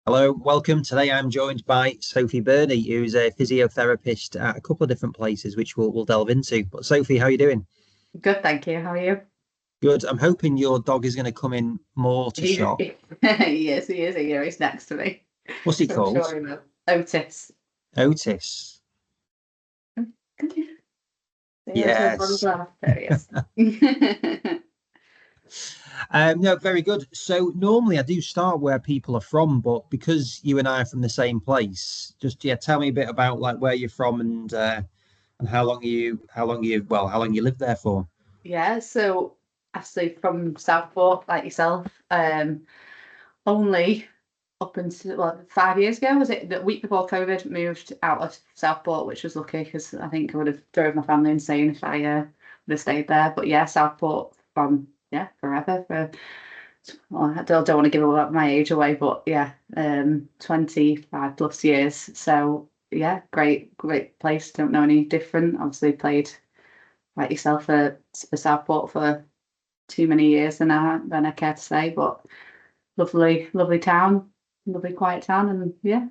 Hello, welcome. Today I'm joined by Sophie Birnie, who's a physiotherapist at a couple of different places, which we'll delve into. But Sophie, how are you doing? Good, thank you. How are you? Good. I'm hoping your dog is going to come in more to He, shot. yes, he is here. He's next to me. What's he So I'm called? sure he will. Otis. Otis. Can you see Otis runs Yes. laugh? There he is. No, very good. So normally I do start where people are from, but because you and I are from the same place, just tell me a bit about like where you're from and how long you lived there for. Yeah, so actually from Southport, like yourself, only up until 5 years ago, was it the week before COVID, moved out of Southport, which was lucky because I think I would have drove my family insane if I would have stayed there. But yeah, Southport from forever for well, I don't want to give all my age away, but yeah, 25 plus years. So yeah, great place. Don't know any different. Obviously played like yourself for Southport for too many years than I care to say, but lovely town, lovely quiet town, and yeah,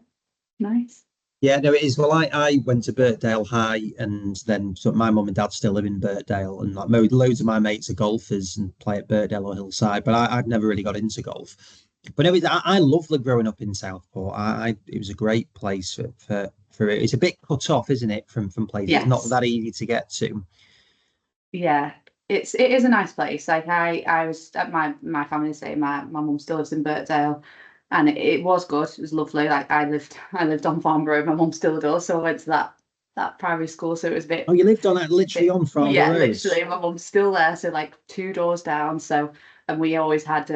nice. Yeah, no, it is. Well, I went to Birkdale High, and then so my mum and dad still live in Birkdale, and like loads of my mates are golfers and play at Birkdale or Hillside, but I've never really got into golf. But no, I loved growing up in Southport. It was a great place for it. It's a bit cut off, isn't it, from places? It's not Yes, that easy to get to. yeah. It is a nice place. Like I was at my family saying my mum still lives in Birkdale, and it was good. It was lovely. Like I lived on Farm Road. My mum still does, so I went to that primary school. So it was a Oh, bit you lived on that literally bit on Farnborough yeah, Road. literally. My mum's still there, so like two doors down. So and we always had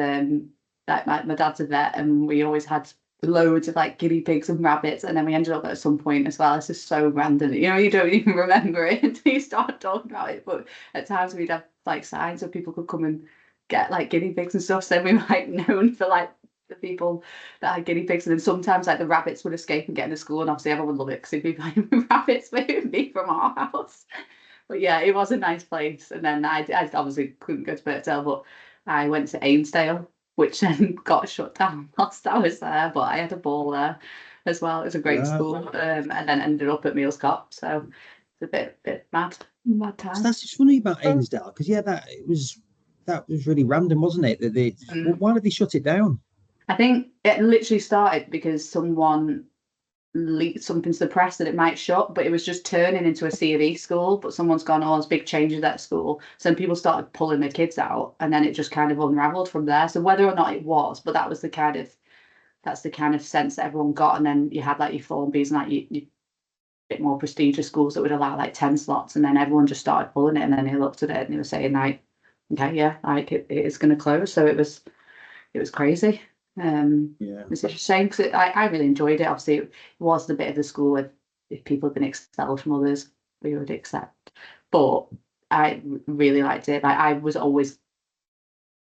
like my dad's a vet, and we always had loads of like guinea pigs and rabbits, and then we ended up at some point as well. It's just so random, you don't even remember it until you start talking about it. But at times we'd have like signs so people could come and get like guinea pigs and stuff. So we were like known for like the people that had guinea pigs, and then sometimes like the rabbits would escape and get into school, and obviously everyone would love it because it'd be like rabbits moving me from our house. But yeah, it was a nice place. And then I obviously couldn't go to Birkdale, but I went to Ainsdale, which then got shut down whilst I was there. But I had a ball there as well. It was a great school, and then ended up at Mealscott. So it's a bit mad So time. that's just funny about Ainsdale, because yeah, that was really random, wasn't it? Mm. Why did they shut it down? I think it literally started because someone leaked something to the press that it might shut, but it was just turning into a C of E school. But someone's gone, oh, there's big changes at that school. So then people started pulling their kids out, and then it just kind of unraveled from there. So whether or not it was, but that's the kind of sense that everyone got. And then you had like your Formbies and like you bit more prestigious schools that would allow like 10 slots, and then everyone just started pulling it. And then they looked at it and they were saying like, okay, yeah, like it is going to close. So it was crazy. Yeah. It's a shame because I really enjoyed it. Obviously, it wasn't a bit of the school if people had been expelled from others, we would accept. But I really liked it. Like I was always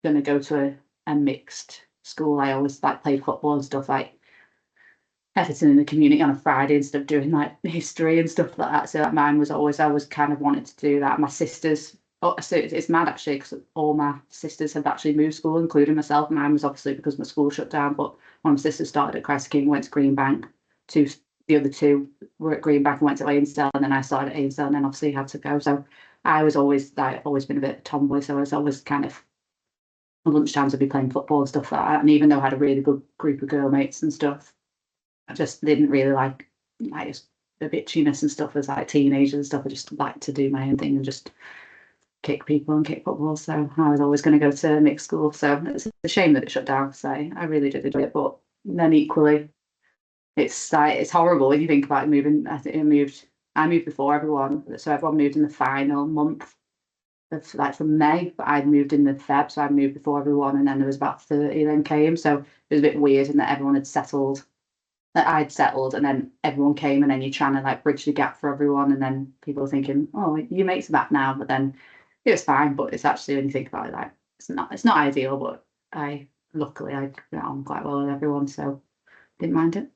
going to go to a mixed school. I always like played football and stuff like Everton in the community on a Friday instead of doing like history and stuff like that. So like, mine was always I was kind of wanted to do that. My sisters, oh, so it's mad actually because all my sisters have actually moved school, including myself. Mine was obviously because my school shut down, but one of my sisters started at Christ King, went to Greenbank. Two, the other two were at Greenbank and went to Ainsdale, and then I started at Ainsdale, and then obviously had to go. So I was always like always been a bit tomboy, so I was always kind of at lunchtimes I'd be playing football and stuff like that. And even though I had a really good group of girl mates and stuff, I just didn't really like just the bitchiness and stuff as like teenagers and stuff. I just liked to do my own thing and just kick people and kick football. So I was always going to go to mixed school. So it's a shame that it shut down. So I really did enjoy it. But then equally, it's like it's horrible when you think about it moving. I think I moved before everyone. So everyone moved in the final month of like from May, but I'd moved in the Feb, so I moved before everyone, and then there was about 30 then came. So it was a bit weird in that everyone had settled that I'd settled, and then everyone came, and then you're trying to like bridge the gap for everyone, and then people are thinking, "Oh, your mates are back now," but then it was fine. But it's actually when you think about it, like it's not ideal, but I get on quite well with everyone, so didn't mind it.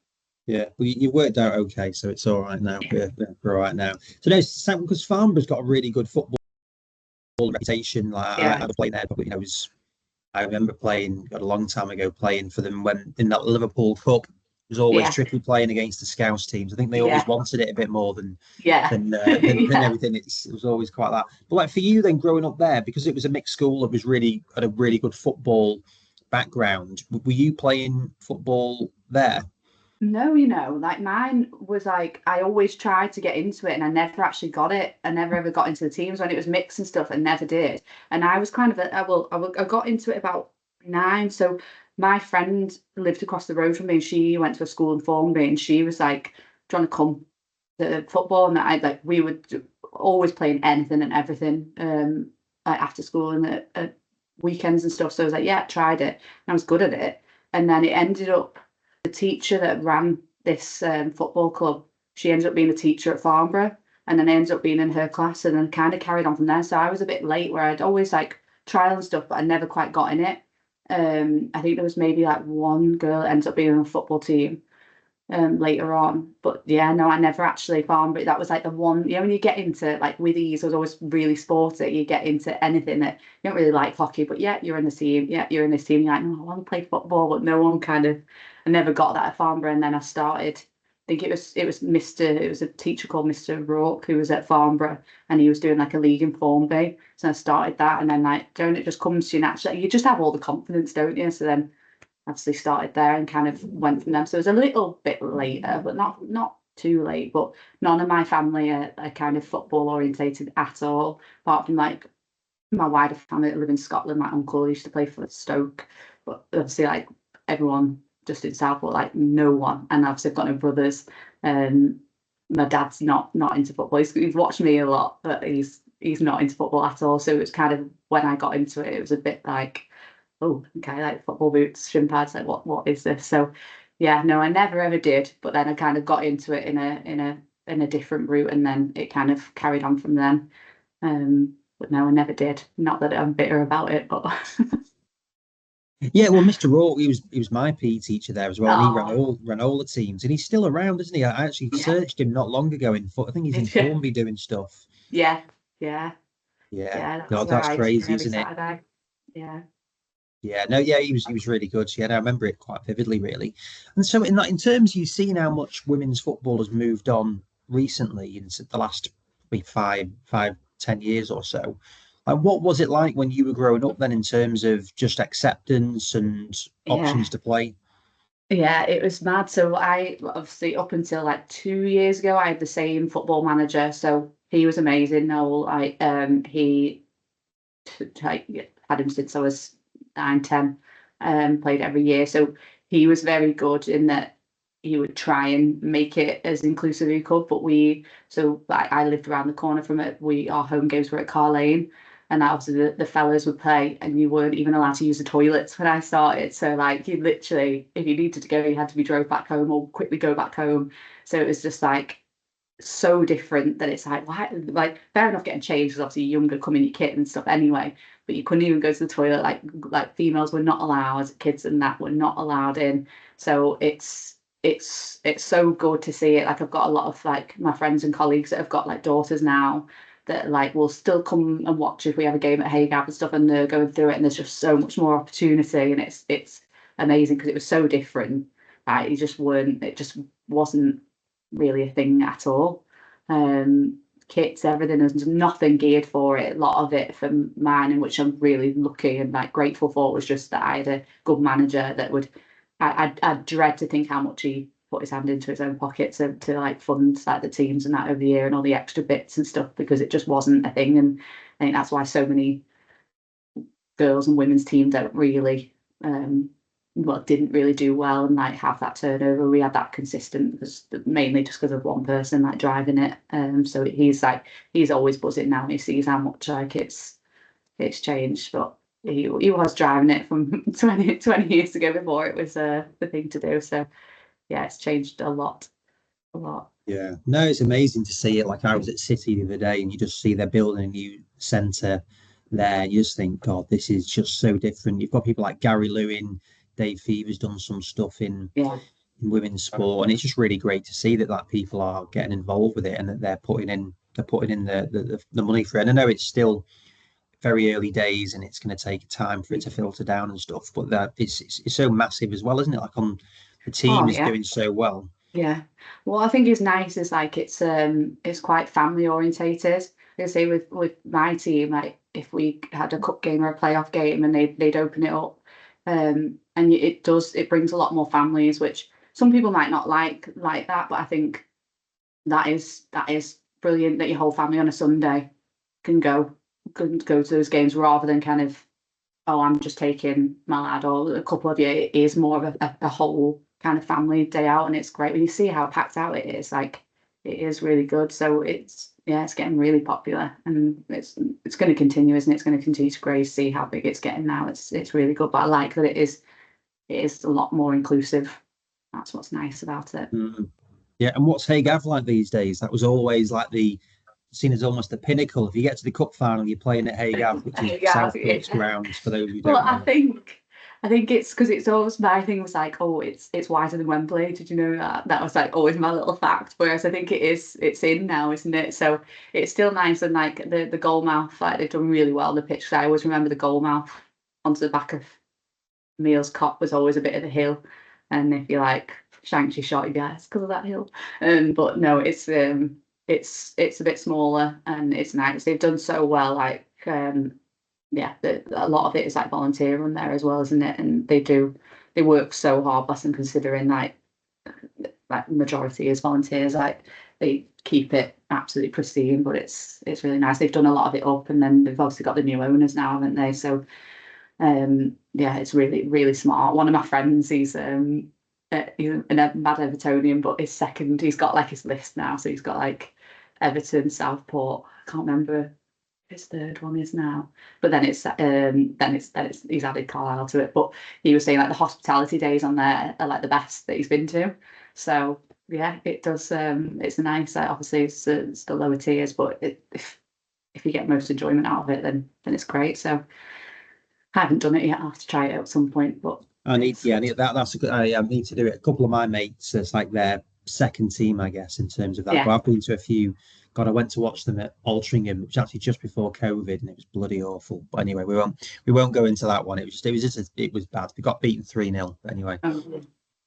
Yeah, well, you worked out okay, so it's all right now. We're all right now. So no, because Farnborough's got a really good football reputation. Like Yeah, I played there, but I remember playing a long time ago, playing for them when in that Liverpool Cup. was always Yeah, tricky playing against the Scouse teams. I think they always yeah, wanted it a bit more than yeah, than yeah. everything. It was always quite that. But like for you then growing up there, because it was a mixed school that was really had a really good football background, were you playing football there? No, like mine was like I always tried to get into it and I never actually got it. I never ever got into the teams when it was mixed and stuff. I never did. And I was kind of I got into it about 9. So my friend lived across the road from me and she went to a school in Formby and she was like trying to come to football and I like we would always playing anything and everything like after school and at weekends and stuff. So I was like, yeah, tried it and I was good at it. And then it ended up the teacher that ran this football club, she ended up being a teacher at Farnborough, and then I ended up being in her class, and then kind of carried on from there. So I was a bit late, where I'd always like trial and stuff, but I never quite got in it. I think there was maybe like one girl that ended up being on a football team, later on. But yeah, no, I never actually found, but that was like the one, when you get into like with these, I was always really sporty. You get into anything that you don't really like hockey, but yeah, you're in the team. Yeah, you're in this team. You're like, no, I want to play football, but no one kind of, I never got that at Farnborough. And then I started, I think it was a teacher called Mr. Rourke who was at Farnborough and he was doing like a league in Formby. So I started that and then like, don't it just comes to you naturally? You just have all the confidence, don't you? So then obviously started there and kind of went from them. So it was a little bit later, but not too late. But none of my family are kind of football orientated at all, apart from like my wider family that live in Scotland. My uncle used to play for Stoke, but obviously like everyone just in Southport, like no one. And obviously I've got no brothers. Um, my dad's not into football. He's watched me a lot, but he's not into football at all. So it's kind of when I got into it, it was a bit like, oh, okay, like football boots, shin pads, like what is this? So yeah, no, I never ever did, but then I kind of got into it in a different route and then it kind of carried on from then. But no, I never did. Not that I'm bitter about it, but Yeah, well, Mr. Rourke, he was my PE teacher there as well, and he ran oh all the teams, and he's still around, isn't he? I actually yeah, searched him not long ago in foot. I think he's in yeah, Formby doing stuff. yeah, yeah, Yeah, yeah, that's God, where that's I used to crazy, go every isn't it? Saturday. Yeah. Yeah, no, yeah, he was really good. So, yeah, no, I remember it quite vividly, really. And so, in terms, you've seen how much women's football has moved on recently in the last maybe 10 years or so. Like, what was it like when you were growing up then, in terms of just acceptance and Yeah. options to play? Yeah, it was mad. So I obviously up until like 2 years ago, I had the same football manager. So he was amazing. Noel, he had him since I was 9, 10, played every year. So he was very good in that he would try and make it as inclusive as he could. But so like I lived around the corner from it. Our home games were at Car Lane. And obviously the fellas would play and you weren't even allowed to use the toilets when I started. So like you literally, if you needed to go, you had to be drove back home or quickly go back home. So it was just like so different that it's like why like fair enough getting changed because obviously you're younger come in your kit and stuff anyway, but you couldn't even go to the toilet, like females were not allowed, kids and that were not allowed in. So it's so good to see it. Like I've got a lot of like my friends and colleagues that have got like daughters now that like will still come and watch if we have a game at Haygap and stuff and they're going through it and there's just so much more opportunity and it's amazing because it was so different. Like it just wasn't really a thing at all. Um, Kits, everything, there's nothing geared for it. A lot of it from mine, in which I'm really lucky and like grateful for, was just that I had a good manager that would. I dread to think how much he put his hand into his own pocket to like fund like the teams and that over the year and all the extra bits and stuff because it just wasn't a thing. And I think that's why so many girls and women's teams don't really didn't really do well and like have that turnover. We had that consistent because mainly just because of one person like driving it. So he's always buzzing now. He sees how much like it's changed, but he was driving it from 20 years ago before it was the thing to do. So yeah, it's changed a lot, a lot. Yeah, no, it's amazing to see it. Like I was at City the other day, and you just see they're building a new centre there. And you just think, God, this is just so different. You've got people like Gary Lewin, Dave Fever's done some stuff Yeah, in women's sport, and it's just really great to see that people are getting involved with it and that they're putting in the money for it. And I know it's still very early days, and it's going to take time for it to filter down and stuff, but that it's so massive as well, isn't it? Like on the team Oh is yeah. doing so well. Yeah. What I think is nice is like it's quite family orientated. Like I say with my team, like if we had a cup game or a playoff game and they'd open it up, and it brings a lot more families, which some people might not like that, but I think that is brilliant that your whole family on a Sunday can go to those games rather than kind of, oh, I'm just taking my lad or a couple of you. It is more of a whole kind of family day out, and it's great when you see how packed out it is. Like it is really good. So it's getting really popular, and it's going to continue, isn't it? It's going to continue to grow. You see how big it's getting now. It's really good. But I like that it is a lot more inclusive. That's what's nice about it. Mm. Yeah, and what's Hay Gav like these days? That was always like the seen as almost the pinnacle. If you get to the cup final, you're playing at Hay Gav, which is Yeah, Southport's grounds. For those who well, don't I know. think I think it's because it's always my thing was like, oh, it's wider than Wembley. Did you know that? That was like always my little fact. Whereas I think it's in now, isn't it? So it's still nice and like the goal mouth, like they've done really well on the pitch. I always remember the goal mouth onto the back of Meals Cop was always a bit of a hill, and if you like shanked your shot, you'd be like, it's because of that hill. But no, it's a bit smaller and it's nice. They've done so well, like yeah, a lot of it is like volunteer run there as well, isn't it? And they work so hard, bless them, considering like majority is volunteers. Like they keep it absolutely pristine, but it's really nice. They've done a lot of it up, and then they've obviously got the new owners now, haven't they? So yeah, it's really really smart. One of my friends, he's a mad Evertonian, but he's got like his list now, so he's got like Everton, Southport. I can't remember his third one is now, but then it's he's added Carlisle to it. But he was saying like the hospitality days on there are like the best that he's been to. So yeah, it does. It's nice. Like, obviously, it's the lower tiers, but if you get most enjoyment out of it, then it's great. So I haven't done it yet. I'll have to try it at some point, but I need that. That's a good. I need to do it. A couple of my mates, it's like their second team, I guess, in terms of that. But yeah. I've been to a few. God, I went to watch them at Altrincham, which was actually just before COVID, and it was bloody awful. But anyway, we won't go into that one. It was bad. We got beaten 3-0. Anyway.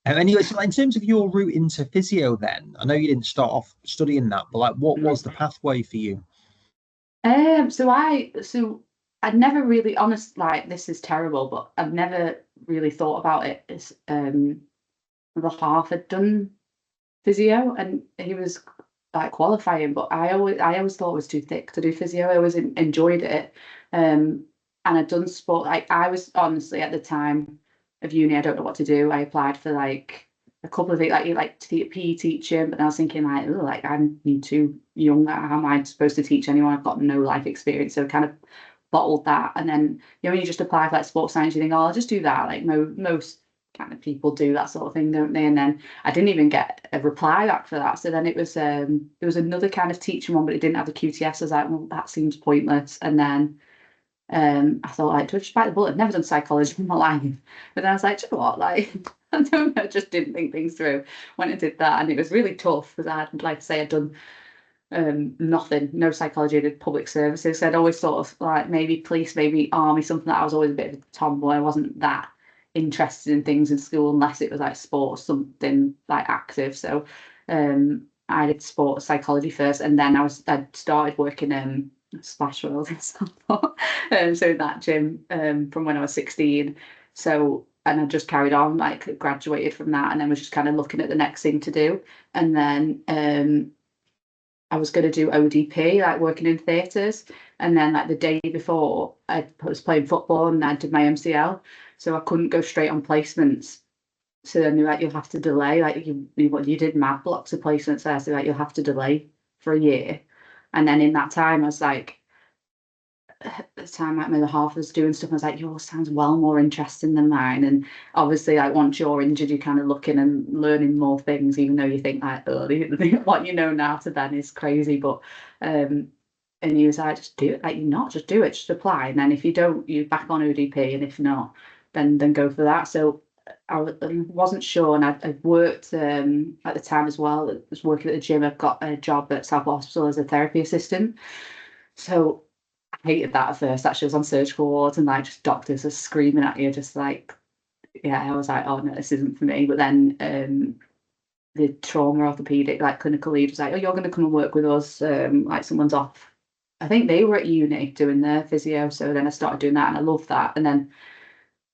Anyway, so in terms of your route into physio, then I know you didn't start off studying that, but like, what was the pathway for you? So I'd never really honest like this is terrible, but I've never really thought about it as the half had done physio and he was like qualifying, but I always thought it was too thick to do physio. I always enjoyed it. And I'd done sport like I was honestly at the time of uni, I don't know what to do. I applied for like a couple of things like to be a PE teacher, but I was thinking like, oh, like I'm too young. How am I supposed to teach anyone? I've got no life experience. So kind of bottled that. And then when you just apply for like sports science, you think, oh, I'll just do that. Like most kind of people do that sort of thing, don't they? And then I didn't even get a reply back for that. So then it was another kind of teaching one, but it didn't have the QTS. I was like, well, that seems pointless. And then I thought like, do I just bite the bullet? I've never done psychology in my life. But then I was like, do you know what? Like, I don't know, I just didn't think things through when I did that. And it was really tough because I had, like I say, I'd done nothing, no psychology, I did public services. So I'd always sort of like maybe police, maybe army, something that I was always a bit of a tomboy. I wasn't that interested in things in school unless it was like sports, something like active. So I did sports psychology first, and then I started working Splash World in Southport. So in that gym from when I was 16. So and I just carried on, like graduated from that, and then was just kind of looking at the next thing to do. And then I was going to do ODP, like working in theatres. And then like the day before, I was playing football and I did my MCL. So I couldn't go straight on placements. So then they're like, you'll have to delay. Like you did mad blocks of placements there. So like, you'll have to delay for a year. And then in that time, I was like, at the time like my other half was doing stuff, I was like, yours sounds well more interesting than mine. And obviously like once you're injured, you're kind of looking and learning more things, even though you think like, oh, what you know now to then is crazy. But and he was like, just do it, like you're not, just do it, just apply. And then if you don't, you're back on ODP, and if not, then go for that. So I wasn't sure, and I worked at the time as well. I was working at the gym. I've got a job at Southport Hospital as a therapy assistant. So I hated that at first. Actually, I was on surgical wards and like just doctors are screaming at you, just like yeah, I was like, oh no, this isn't for me. But then the trauma orthopedic like clinical lead was like, oh, you're going to come and work with us. Like someone's off. I think they were at uni doing their physio, so then I started doing that, and I loved that. And then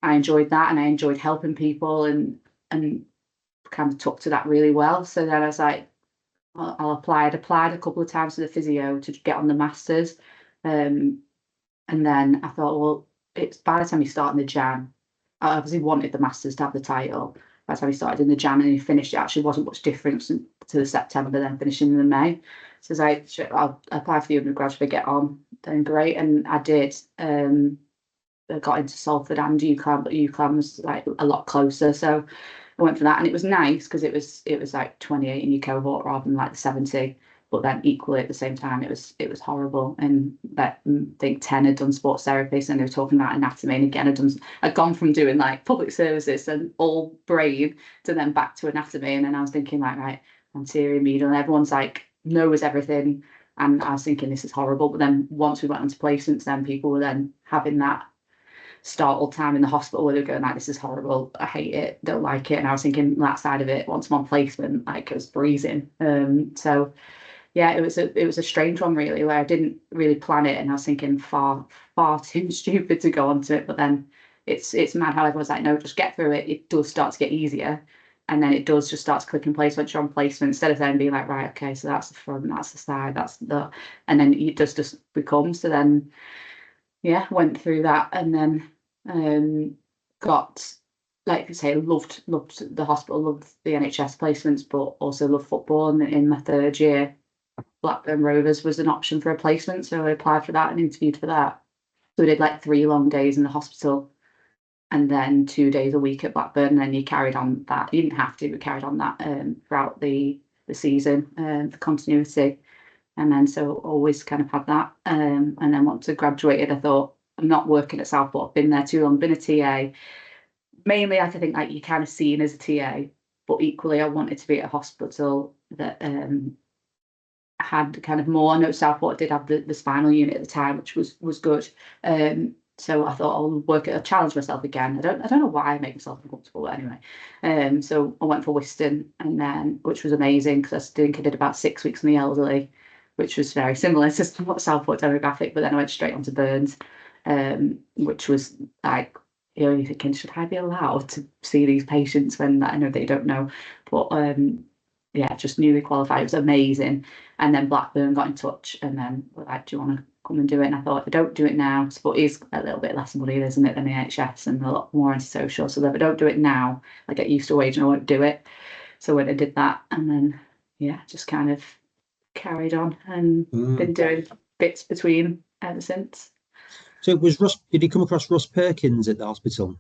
I enjoyed that, and I enjoyed helping people, and kind of took to that really well. So then I was like, I'll apply. I'd applied a couple of times to the physio to get on the masters, and then I thought, well, it's by the time you start in the Jan, I obviously wanted the masters to have the title. By the time we started in the Jan and he finished, it actually wasn't much difference to the September, then finishing in the May. So I was like, I'll apply for the undergraduate, get on, then great. And I did. I got into Salford and UCLan, but UCLan was like a lot closer. So I went for that, and it was nice because it was like 28 in your cohort rather than like 70. But then equally at the same time, it was horrible. And that I think 10 had done sports therapy, and they were talking about anatomy. And again, I'd gone from doing like public services and all brain to then back to anatomy. And then I was thinking like, right, anterior medial, and everyone's like knows everything. And I was thinking this is horrible. But then once we went on to placements, then people were then having that startled time in the hospital where they're going like, this is horrible, I hate it, don't like it. And I was thinking that side of it, once I'm on placement, like it was freezing. So yeah, it was a strange one really, where I didn't really plan it, and I was thinking far too stupid to go onto it. But then it's mad how everyone's like, no, just get through it. It does start to get easier, and then it does just start to click in place once you're on placement, instead of then being like, right, okay, so that's the front, that's the side, that's the, and then it just becomes. So then yeah, went through that, and then got, like I say, loved the hospital, loved the NHS placements, but also loved football. And in my third year, Blackburn Rovers was an option for a placement, so I applied for that and interviewed for that. So we did like 3 long days in the hospital, and then 2 days a week at Blackburn. And then you carried on that. You didn't have to, but carried on that throughout the season for continuity. And then so always kind of had that. And then once I graduated, I thought, I'm not working at Southport. I've been there too long, been a TA. Mainly, I think like you're kind of seen as a TA, but equally I wanted to be at a hospital that had kind of more. I know Southport did have the spinal unit at the time, which was good. So I thought I'll challenge myself again. I don't know why I make myself uncomfortable, but anyway. So I went for Whiston, and then which was amazing because I think I did about 6 weeks in the elderly, which was very similar to Southport demographic. But then I went straight on to Burns, which was like, you're thinking, should I be allowed to see these patients when I know they don't know? But yeah, just newly qualified. It was amazing. And then Blackburn got in touch, and then were like, do you want to come and do it? And I thought, if I don't do it now, but it is a little bit less money, isn't it, than the NHS, and a lot more antisocial. So if I don't do it now, I get used to a wage and I won't do it. So when I did that, and then yeah, just kind of carried on and been doing bits between ever since. So did you come across Russ Perkins at the hospital?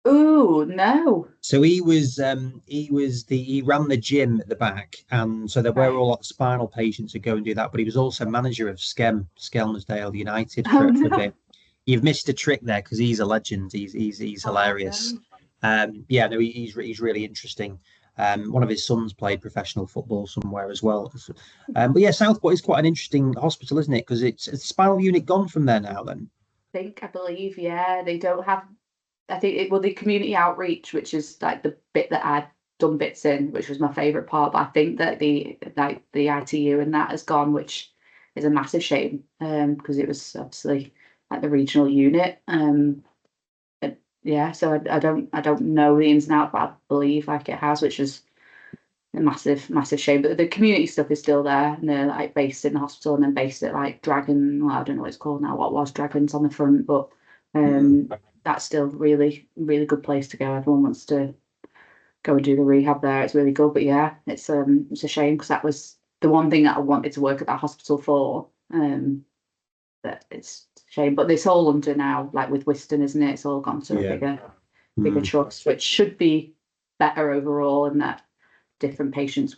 Oh no. So he ran the gym at the back, and so there were a lot of spinal patients who go and do that. But he was also manager of Skelmersdale United for a bit. You've missed a trick there because he's a legend. He's hilarious. Yeah, no, he's really interesting. One of his sons played professional football somewhere as well. But yeah, Southport is quite an interesting hospital, isn't it? Because it's a spinal unit gone from there now. Then I believe, yeah, they don't have. I think the community outreach, which is like the bit that I'd done bits in, which was my favourite part. But I think that the ITU and that has gone, which is a massive shame, because it was obviously like the regional unit. Yeah, so I don't know the ins and outs, but I believe like it has, which is a massive shame. But the community stuff is still there, and they're like based in the hospital, and then based at like Dragon. Well, I don't know what it's called now. What was Dragons on the front, but that's still really good place to go. Everyone wants to go and do the rehab there. It's really good. But yeah, it's a shame because that was the one thing that I wanted to work at that hospital for. But it's a shame. But this whole under now, like with Whiston, isn't it? It's all gone to a bigger trust, which should be better overall, and that different patients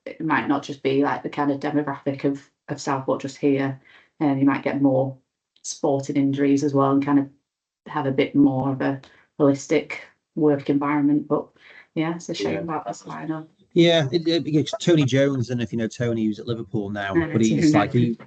it might not just be like the kind of demographic of Southport just here, and you might get more sporting injuries as well, and kind of have a bit more of a holistic work environment. But yeah, it's a shame about the spinal. Yeah, it's Tony Jones, and if you know Tony, who's at Liverpool now, but he's like he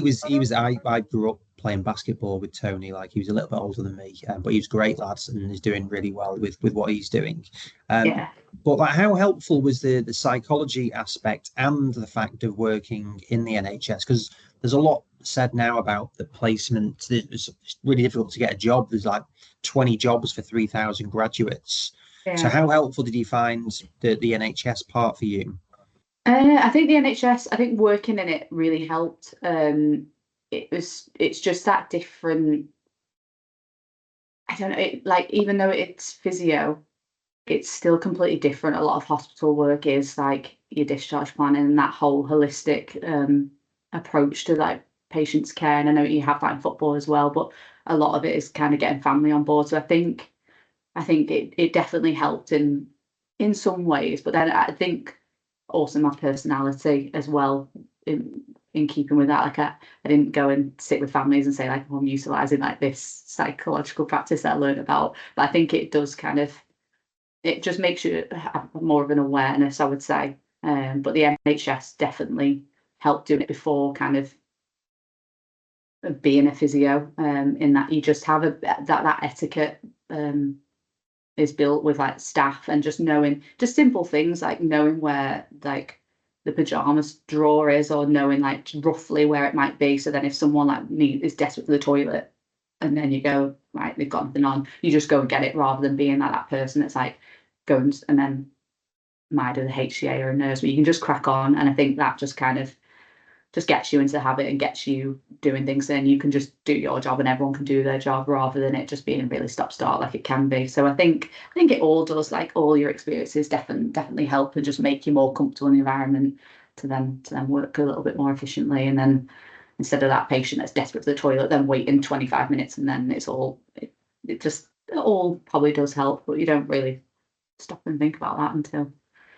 was I grew up playing basketball with Tony. Like he was a little bit older than me, but he was a great lad and is doing really well with what he's doing. Um, Yeah. but like, how helpful was the psychology aspect and the fact of working in the NHS? Because there's a lot said now about the placement. It's really difficult to get a job. There's like 20 jobs for 3,000 graduates. So Yeah. how helpful did you find the NHS part for you? I think the NHS, I think working in it really helped. It's just that different. I don't know, like even though it's physio, it's still completely different. A lot of hospital work is like your discharge planning and that whole holistic approach to like patients' care. And I know you have that in football as well, but a lot of it is kind of getting family on board. So I think it definitely helped in some ways, but then I think also my personality as well in keeping with that. Like I didn't go and sit with families and say like, oh, I'm utilizing like this psychological practice that I learned about. But I think it does kind of it just makes you have more of an awareness, I would say. But the NHS definitely helped doing it before kind of being a physio, in that you just have that etiquette is built with like staff and just knowing just simple things like knowing where like the pajamas drawer is or knowing like roughly where it might be. So then if someone like is desperate for the toilet and then you go, right, they've got nothing on, you just go and get it rather than being like that person that's like going and then might do the HCA or a nurse, but you can just crack on. And I think that just kind of just gets you into the habit and gets you doing things, then you can just do your job and everyone can do their job rather than it just being really stop start like it can be. So I think it all does, like all your experiences definitely help and just make you more comfortable in the environment to then work a little bit more efficiently. And then instead of that patient that's desperate for the toilet then waiting 25 minutes and then it all probably does help, but you don't really stop and think about that until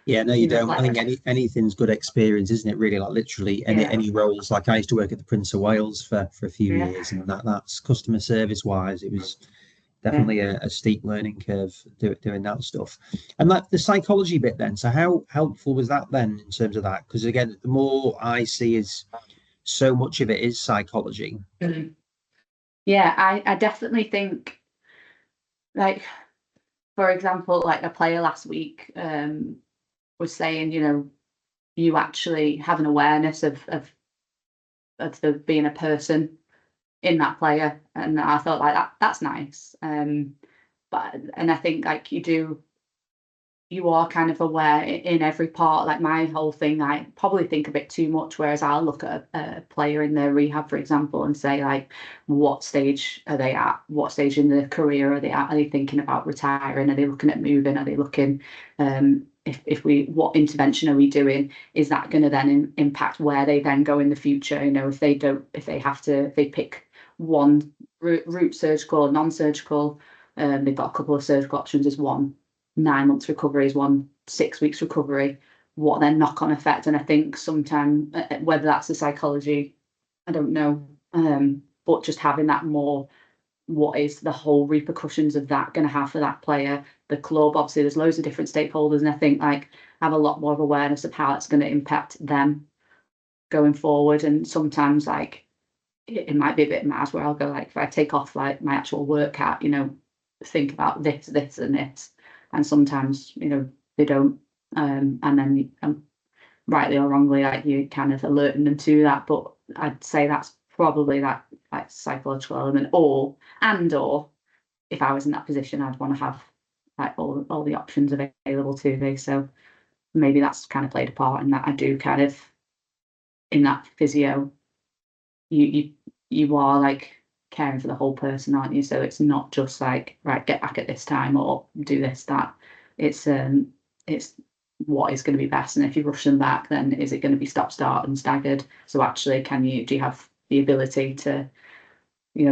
Yeah, no, you you don't. I think reflect. anything's good experience, isn't it? Really, like literally Yeah, any roles. Like I used to work at the Prince of Wales for a few yeah, years, and that's customer service wise, it was yeah. definitely a steep learning curve doing that stuff. And like the psychology bit, then. So how helpful was that then in terms of that? Because again, the more I see is so much of it is psychology. Mhm. Yeah, I definitely think like for example, like a player last week was saying, you actually have an awareness of the being a person in that player. And I thought like that's nice. But and I think like you are kind of aware in every part. Like my whole thing, I probably think a bit too much. Whereas I'll look at a player in their rehab, for example, and say like, what stage are they at? What stage in their career are they at? Are they thinking about retiring? Are they looking at moving? Are they looking? If we what intervention are we doing? Is that going to then impact where they then go in the future? If they don't, if they pick one route, surgical or non-surgical, they've got a couple of surgical options. Is one 9 months recovery, is one 6 weeks recovery, what their knock-on effect. And I think sometimes whether that's the psychology, I don't know, but just having that more, what is the whole repercussions of that going to have for that player, the club, obviously there's loads of different stakeholders, and I think like have a lot more of awareness of how it's going to impact them going forward. And sometimes like it might be a bit mad where I'll go like, if I take off like my actual work hat, think about this and this, and sometimes they don't, and then rightly or wrongly like you kind of alerting them to that. But I'd say that's probably that like psychological element, or if I was in that position I'd want to have like all the options available to me. So maybe that's kind of played a part in that. I do kind of in that physio, you are like caring for the whole person, aren't you? So it's not just like, right, get back at this time or do this, that. It's what is going to be best. And if you rush them back, then is it going to be stop start and staggered? So actually, do you have the ability to,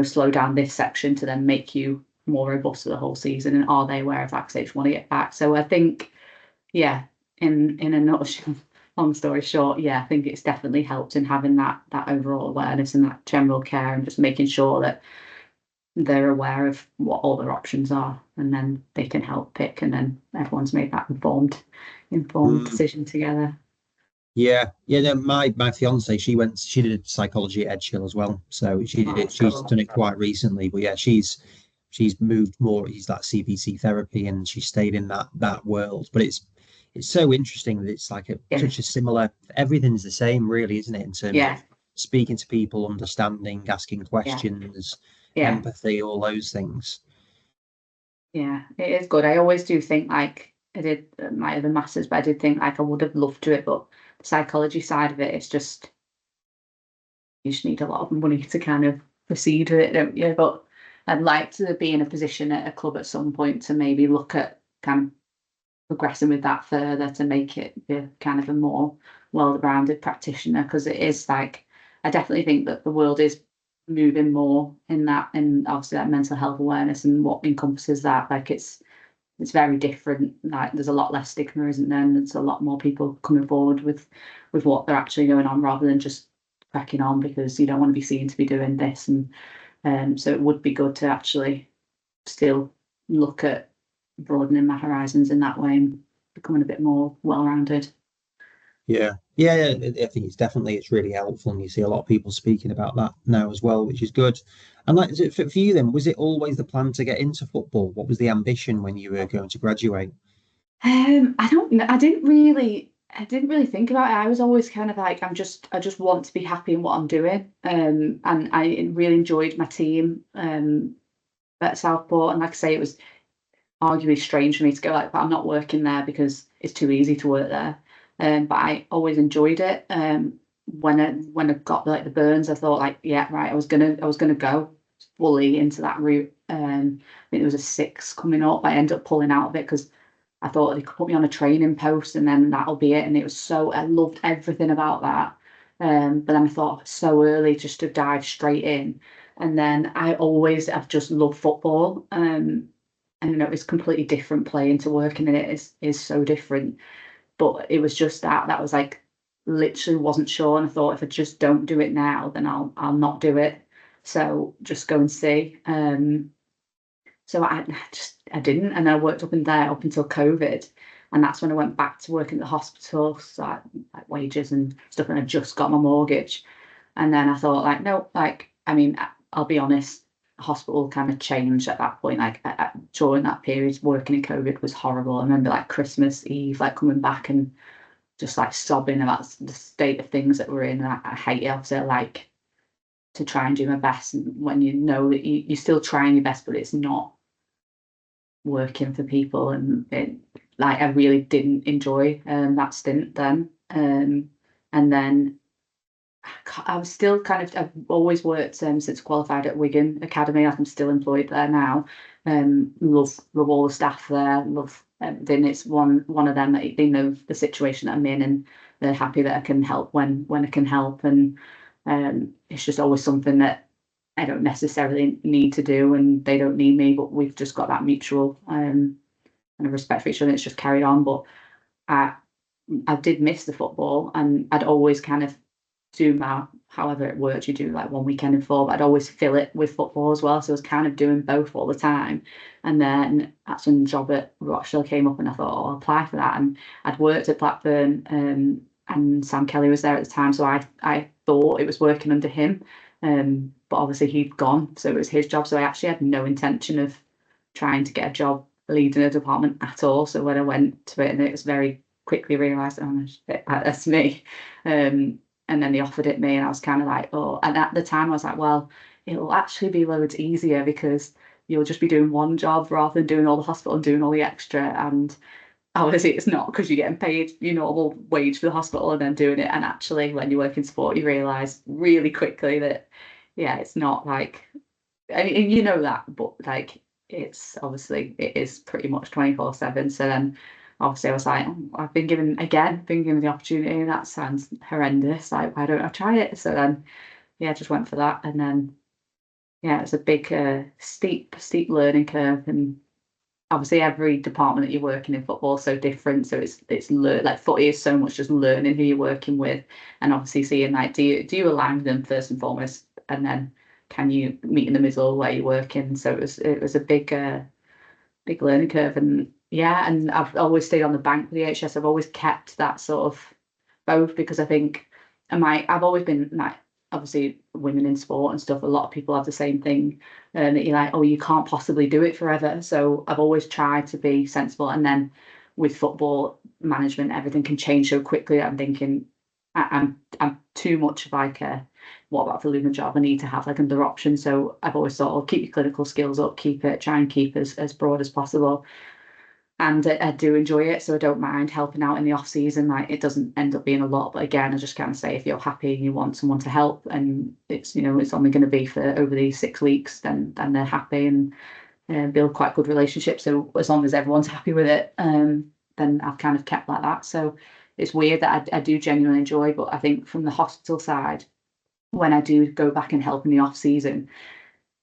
slow down this section to then make you more robust for the whole season? And are they aware of that because they just want to get back? So I think, yeah, in a nutshell, long story short, yeah, I think it's definitely helped in having that overall awareness and that general care and just making sure that they're aware of what all their options are, and then they can help pick, and then everyone's made that informed Mm. decision together. Yeah. No, my fiance, she did psychology at Edgehill as well. So she Oh, did it. that's She's cool. done it quite recently. But yeah, she's moved more. He's like CBT therapy, and she stayed in that world. But it's so interesting that it's like Yeah, such a similar. Everything's the same, really, isn't it? In terms yeah, of speaking to people, understanding, asking yeah, questions, yeah, empathy, all those things. yeah. It is good. I always do think like I did my other masters, but I did think like I would have loved to it, but the psychology side of it, it's just you just need a lot of money to kind of proceed with it, don't you? But I'd like to be in a position at a club at some point to maybe look at kind of progressing with that further to make it be kind of a more well-rounded practitioner because it is like I definitely think that the world is moving more in that and obviously that mental health awareness and what encompasses that like it's very different like there's a lot less stigma isn't there and there's a lot more people coming forward with what they're actually going on rather than just cracking on because you don't want to be seen to be doing this and so it would be good to actually still look at broadening my horizons in that way and becoming a bit more well-rounded. Yeah. I think it's really helpful, and you see a lot of people speaking about that now as well, which is good. And like, is it for you then? Was it always the plan to get into football? What was the ambition when you were going to graduate? I don't know. I didn't really think about it. I was always kind of like, I just want to be happy in what I'm doing. And I really enjoyed my team at Southport. And like I say, it was arguably strange for me to go like, but I'm not working there because it's too easy to work there. But I always enjoyed it. When I got like the burns, I thought like, yeah, right, I was gonna go fully into that route. I think there was a six coming up. I ended up pulling out of it because I thought they could put me on a training post and then that'll be it. And it was so I loved everything about that. But then I thought so early just to dive straight in. And then I've just loved football. And you know, it's completely different playing to working in it is so different. But it was just that was like literally wasn't sure. And I thought if I just don't do it now, then I'll not do it. So just go and see. So I didn't, and I worked up in there up until COVID, and that's when I went back to working at the hospital, so like wages and stuff, and I just got my mortgage, and then I thought like no, like I mean I'll be honest, hospital kind of changed at that point. Like during that period, working in COVID was horrible. I remember like Christmas Eve, like coming back and just like sobbing about the state of things that we're in. I hate it. Obviously, I like to try and do my best, and when you know that you're still trying your best, but it's not working for people and it like I really didn't enjoy that stint then and then I was still kind of I've always worked since qualified at Wigan Academy like I'm still employed there now love all the staff there love then it's one of them that they know the situation that I'm in and they're happy that I can help when I can help and it's just always something that I don't necessarily need to do and they don't need me, but we've just got that mutual kind of respect for each other. And it's just carried on. But I I did miss the football and I'd always kind of do my however it worked, you do like one weekend in four, but I'd always fill it with football as well. So I was kind of doing both all the time. And then that's when the job at Rochdale came up and I thought, oh, I'll apply for that. And I'd worked at Blackburn and Sam Kelly was there at the time. So I thought it was working under him. But obviously he'd gone. So it was his job. So I actually had no intention of trying to get a job leading a department at all. So when I went to it and it was very quickly realised, oh, shit, that's me. And then they offered it me and I was kind of like, oh, and at the time I was like, well, it'll actually be loads easier because you'll just be doing one job rather than doing all the hospital and doing all the extra. And obviously it's not because you're getting paid your normal wage for the hospital and then doing it. And actually when you work in sport, you realise really quickly that, yeah, it's not like, I mean, you know that, but like it's obviously it is pretty much 24/7. So then obviously I was like, oh, been given the opportunity. That sounds horrendous. Like, why don't I try it? So then yeah, just went for that. And then yeah, it's a big steep learning curve. And obviously every department that you're working in football is so different. So like footy is so much just learning who you're working with and obviously seeing like do you align with them first and foremost and then can you meet in the middle where you're working? So it was a big learning curve and yeah, and I've always stayed on the bank with the HS. I've always kept that sort of both, because I think I've always been like, obviously women in sport and stuff, a lot of people have the same thing, that you're like, oh, you can't possibly do it forever. So I've always tried to be sensible. And then with football management, everything can change so quickly. I'm thinking I'm too much of like a, what about if I lose my job? I need to have like another option. So I've always thought, oh, keep your clinical skills up, try and keep as broad as possible. And I do enjoy it, so I don't mind helping out in the off season. Like, it doesn't end up being a lot, but again, I just kind of say, if you're happy and you want someone to help, and it's, you know, it's only going to be for over these 6 weeks, then they're happy, and build quite good relationships. So as long as everyone's happy with it, then I've kind of kept like that. So it's weird that I do genuinely enjoy, but I think from the hospital side, when I do go back and help in the off season,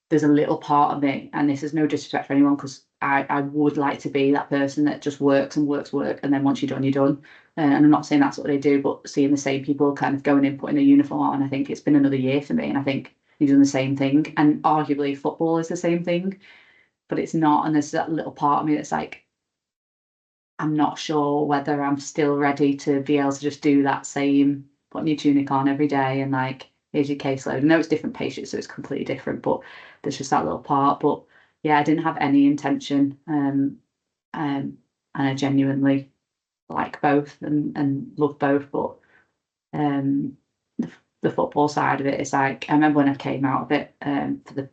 there's a little part of me, and this is no disrespect for anyone, because I would like to be that person that just works and works, and then once you're done, you're done. And I'm not saying that's what they do, but seeing the same people kind of going in, putting a uniform on, I think it's been another year for me, and I think you're doing the same thing. And arguably, football is the same thing, but it's not. And there's that little part of me that's like, I'm not sure whether I'm still ready to be able to just do that same, putting your tunic on every day and like, here's your caseload. I know it's different patients, so it's completely different, but there's just that little part. But yeah, I didn't have any intention, and I genuinely like both and love both. But the football side of it is like, I remember when I came out of it, for the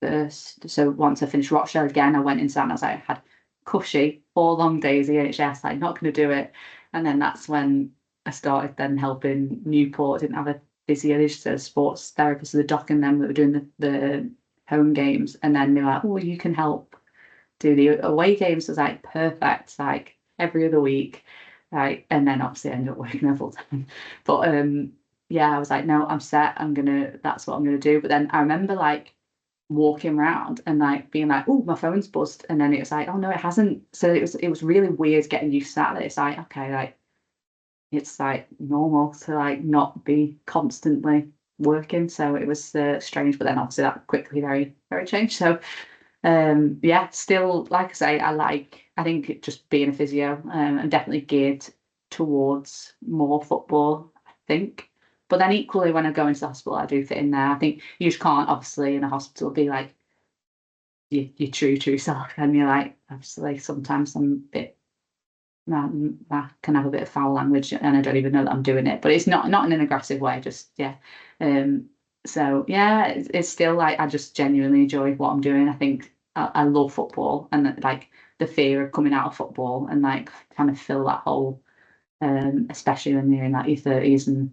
first, so once I finished Rochdale again, I went into that and I was like, I had cushy 4 long days EHS, like not going to do it. And then that's when I started then helping Newport. I didn't have a physio, just a sports therapist of the doc, and then we were doing the home games, and then they were like, oh, you can help do the away games. So I was like, perfect, like every other week, like, and then obviously I ended up working there full time. But yeah, I was like, no, I'm set, that's what I'm gonna do. But then I remember like walking around and like being like, oh, my phone's buzzed, and then it was like, oh no, it hasn't. So it was really weird getting used to that it's like, okay, like it's like normal to like not be constantly working. So it was strange, but then obviously that quickly very changed. So yeah, still, like I say, I think just being a physio, I'm definitely geared towards more football, I think. But then equally, when I go into the hospital, I do fit in there. I think you just can't, obviously, in a hospital be like your true self. And you're like, obviously, sometimes I'm a bit, I can have a bit of foul language, and I don't even know that I'm doing it. But it's not in an aggressive way. Just yeah. So yeah, it's still like, I just genuinely enjoy what I'm doing. I think I love football, and like the fear of coming out of football and like kind of fill that hole, especially when you're in like your 30s and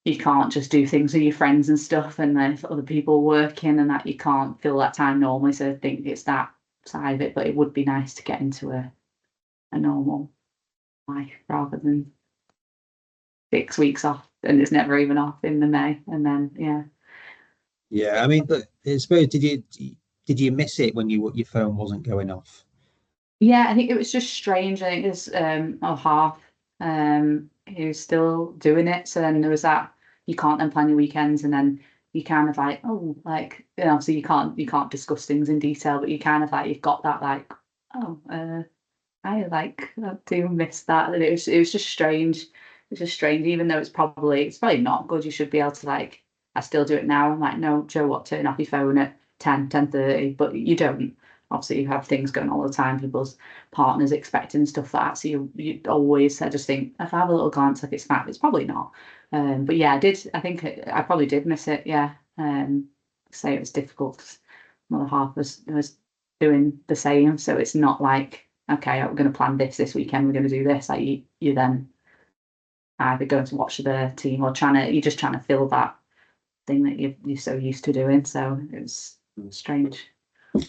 you can't just do things with your friends and stuff, and then if other people working and that, you can't fill that time normally. So I think it's that side of it, but it would be nice to get into a normal life rather than 6 weeks off and it's never even off in the May, and then yeah. Yeah, I mean, but I suppose did you miss it when your phone wasn't going off? Yeah, I think it was just strange. I think there's half who's still doing it. So then there was that, you can't then plan your weekends, and then you kind of like, oh, like, you know, obviously you can't discuss things in detail, but you kind of like, you've got that like, oh, I do miss that. And it was just strange. It's just strange, even though it's probably not good. You should be able to like, I still do it now. I'm like, no, Joe, what, turn off your phone at 10:30, but you don't. Obviously, you have things going all the time, people's partners expecting stuff like that. So you always, I just think, if I have a little glance, like it's fine, it's probably not. But yeah, I think I probably did miss it. Yeah. Say it was difficult because another half was doing the same. So it's not like, okay, we're going to plan this weekend, we're going to do this. Like you then either going to watch the team or you're just trying to fill that thing that you're so used to doing. So it was strange.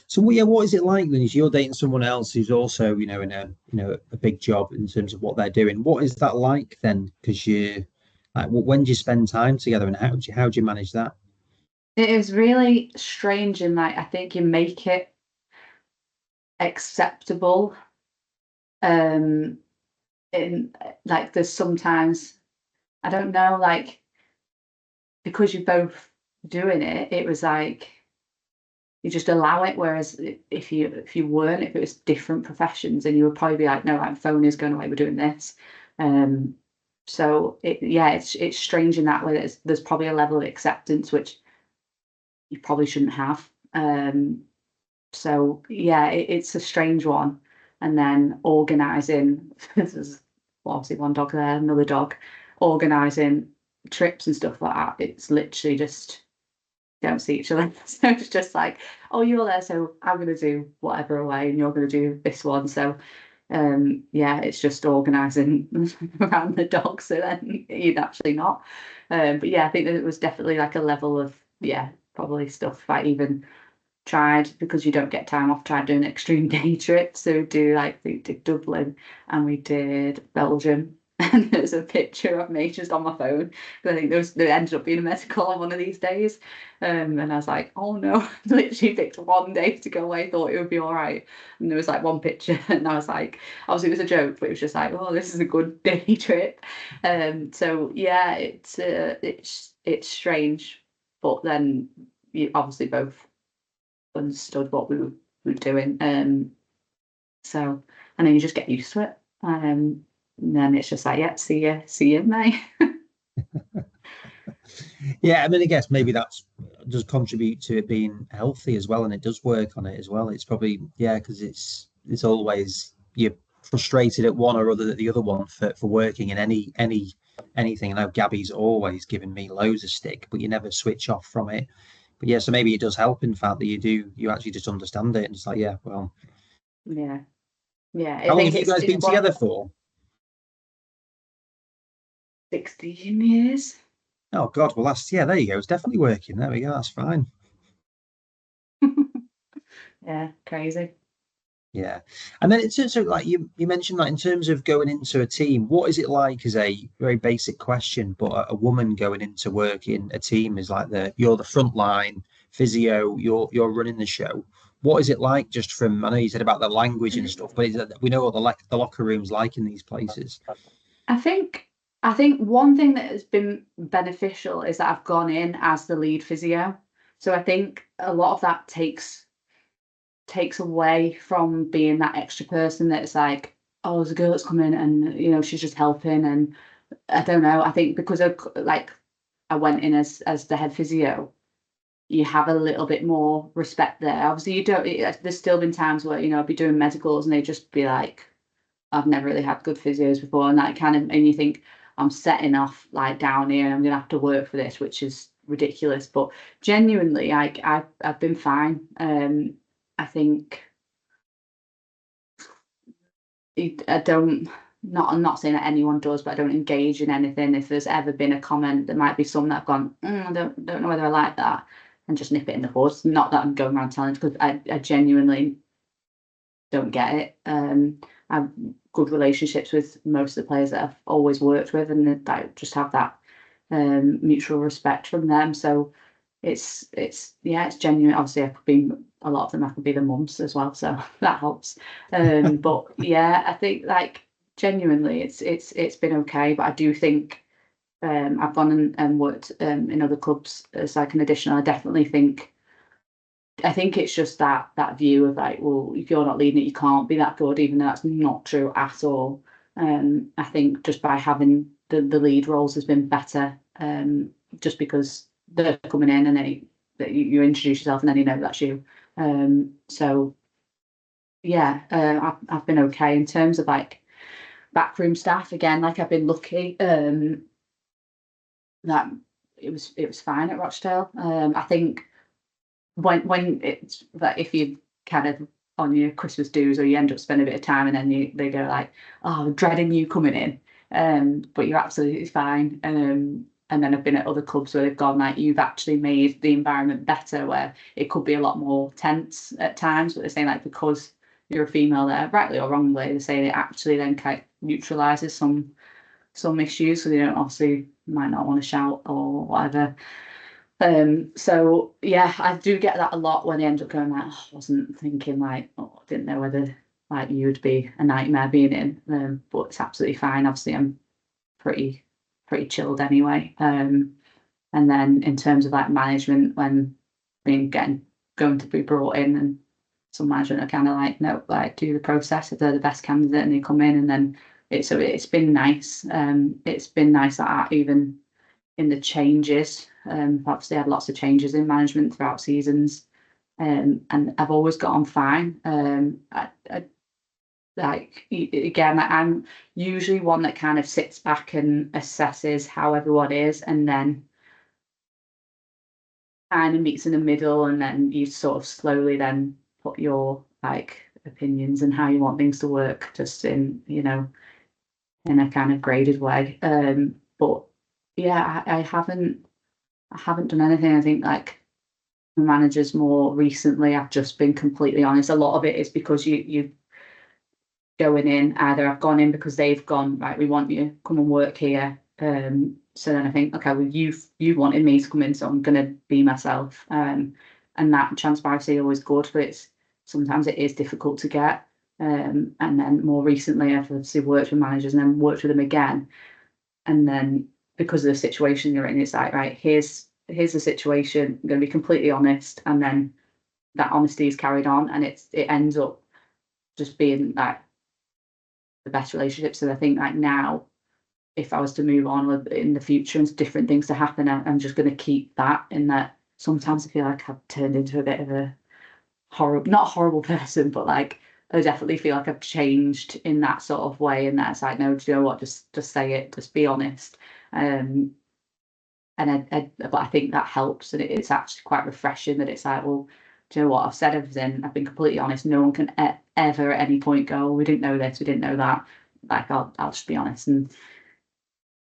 So well, yeah, what is it like then? Is you're dating someone else who's also, in a big job in terms of what they're doing? What is that like then? Because you like, when do you spend time together, and how do you manage that? It is really strange, and like I think you make it acceptable. Um, in like there's sometimes, I don't know, like because you're both doing it, it was like you just allow it. Whereas if you weren't, if it was different professions, and you would probably be like, no, like phone is going away, we're doing this. Um, So it's strange in that way that there's probably a level of acceptance which you probably shouldn't have. So yeah, it's a strange one. And then organising, there's obviously one dog there, another dog, organising trips and stuff like that. It's literally just don't see each other. So it's just like, oh, you're there, so I'm going to do whatever away, and you're going to do this one. So yeah, it's just organising around the dog. So then you'd actually not. But yeah, I think that it was definitely like a level of, yeah, probably stuff I even tried because you don't get time off. Tried doing extreme day trips. So we do like we did Dublin and we did Belgium. And there's a picture of me just on my phone because I think there ended up being a medical on one of these days. And I was like, oh no, literally picked one day to go away, thought it would be all right. And there was like one picture, and I was like, obviously it was a joke, but it was just like, oh, this is a good day trip. So yeah, it's strange, but then you obviously both understood what we were doing. So and then you just get used to it. And then it's just like, yeah, see you in May. Yeah, I mean, I guess maybe that's does contribute to it being healthy as well, and it does work on it as well. It's probably yeah, because it's always you're frustrated at one or other the other one for working in anything. I know Gabby's always given me loads of stick, but you never switch off from it. But yeah, so maybe it does help in fact that you actually just understand it and it's like yeah, well, Yeah, yeah. I how long think have you guys it's been one together for? 16 years. Oh God, well that's yeah, there you go. It's definitely working. There we go. That's fine. Yeah, crazy. Yeah. And then in terms of like you mentioned that in terms of going into a team, what is it like as a very basic question, but a woman going into work in a team is like you're the front line physio, you're running the show. What is it like just from I know you said about the language and stuff, but we know what the locker room's like in these places. I think I think one thing that has been beneficial is that I've gone in as the lead physio. So I think a lot of that takes away from being that extra person that's like, oh, there's a girl that's coming and she's just helping. And I don't know. I think because I went in as the head physio, you have a little bit more respect there. Obviously, you don't. There's still been times where I'd be doing medicals and they just be like, I've never really had good physios before, and that kind of, and you think I'm setting off like down here, and I'm gonna have to work for this, which is ridiculous. But genuinely, I've been fine. I think I don't. I'm not saying that anyone does, but I don't engage in anything. If there's ever been a comment, there might be some that have gone, I don't know whether I like that, and just nip it in the bud. Not that I'm going around telling, because I genuinely don't get it. I have good relationships with most of the players that I've always worked with, and I just have that mutual respect from them. So it's genuine. Obviously, I could be a lot of them. I could be the mums as well, so that helps. But yeah, I think like genuinely, it's been okay. But I do think I've gone and worked in other clubs as like an additional. I think it's just that view of like, well, if you're not leading it, you can't be that good, even though that's not true at all. I think just by having the lead roles has been better, just because they're coming in and you introduce yourself and then that's you. So yeah, I've been okay in terms of like backroom staff. Again, like I've been lucky that it was fine at Rochdale. I think when it's that if you kind of on your Christmas dues or you end up spending a bit of time and then they go like, oh, I'm dreading you coming in, but you're absolutely fine. And then I've been at other clubs where they've gone like, you've actually made the environment better, where it could be a lot more tense at times, but they're saying like because you're a female there, rightly or wrongly, they're saying it actually then kind of neutralises some issues, so they don't obviously might not want to shout or whatever. So yeah, I do get that a lot when they end up going like, oh, I wasn't thinking like, oh, I didn't know whether like you'd be a nightmare being in. But it's absolutely fine. Obviously, I'm pretty chilled anyway. And then in terms of like management, when being going to be brought in, and some management are kind of like, no, like do the process if they're the best candidate and they come in, and then it's been nice. It's been nice that even in the changes, obviously I had lots of changes in management throughout seasons, and I've always got on fine. I like again, like, I'm usually one that kind of sits back and assesses how everyone is, and then kind of meets in the middle, and then you sort of slowly then put your like opinions and how you want things to work, just in in a kind of graded way. But yeah, I haven't done anything. I think like the managers more recently, I've just been completely honest. A lot of it is because you going in, either I've gone in because they've gone, right, we want you, come and work here. So then I think, okay, well, you've wanted me to come in, so I'm gonna be myself. And that transparency is always good, but sometimes it is difficult to get. And then more recently, I've obviously worked with managers and then worked with them again. And then because of the situation you're in, it's like, right, here's the situation. I'm going to be completely honest, and then that honesty is carried on, and it ends up just being like the best relationship. So I think like now, if I was to move on in the future and different things to happen, I'm just going to keep that. In that sometimes I feel like I've turned into a bit of a not a horrible person, but like I definitely feel like I've changed in that sort of way. And that's like, no, do you know what? Just say it. Just be honest. But I think that helps, and it's actually quite refreshing that it's like, well, do you know what? I've said everything. I've been completely honest. No one can ever at any point go, oh, we didn't know this, we didn't know that. Like I'll just be honest, and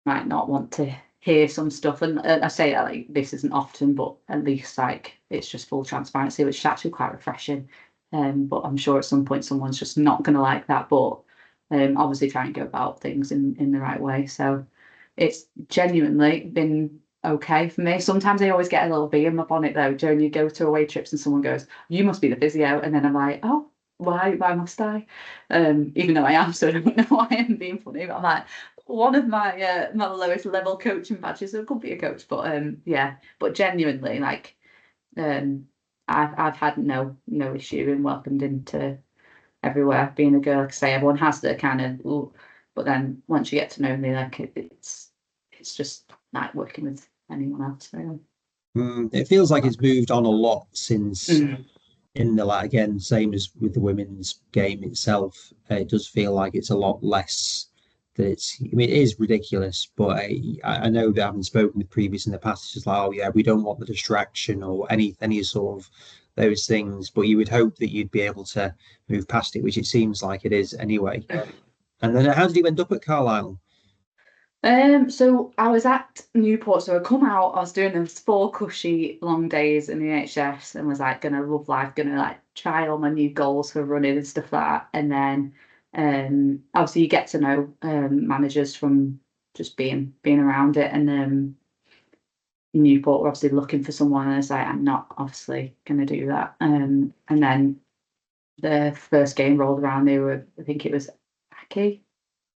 might not want to hear some stuff. And I say that like this isn't often, but at least like it's just full transparency, which is actually quite refreshing. But I'm sure at some point someone's just not going to like that. But obviously trying to go about things in the right way. So it's genuinely been okay for me. Sometimes I always get a little bee in my bonnet though. During you go to away trips and someone goes, "You must be the physio," and then I'm like, "Oh, why? Why must I?" Even though I am, so I don't know why I'm being funny. But I'm like, one of my my lowest level coaching badges, so I could be a coach. But yeah, but genuinely, like um, I've had no issue and welcomed into everywhere. Being a girl, like I say, everyone has their kind of, ooh, but then once you get to know me, like it's just like working with anyone else, really. It feels like it's moved on a lot since Mm. in the like again, same as with the women's game itself. It does feel like it's a lot less. That it's, I mean, it is ridiculous, but I know that having spoken with previous in the past, it's just like, oh yeah, we don't want the distraction or any sort of those things. But you would hope that you'd be able to move past it, which it seems like it is anyway. And then how did you end up at Carlisle? So I was at Newport, so I come out, I was doing those 4 cushy long days in the NHS and was like gonna love life, gonna like try all my new goals for running and stuff like that. And then obviously you get to know managers from just being around it. And Newport were obviously looking for someone, and I was like, I'm not obviously gonna do that. And then the first game rolled around, I think it was Aki.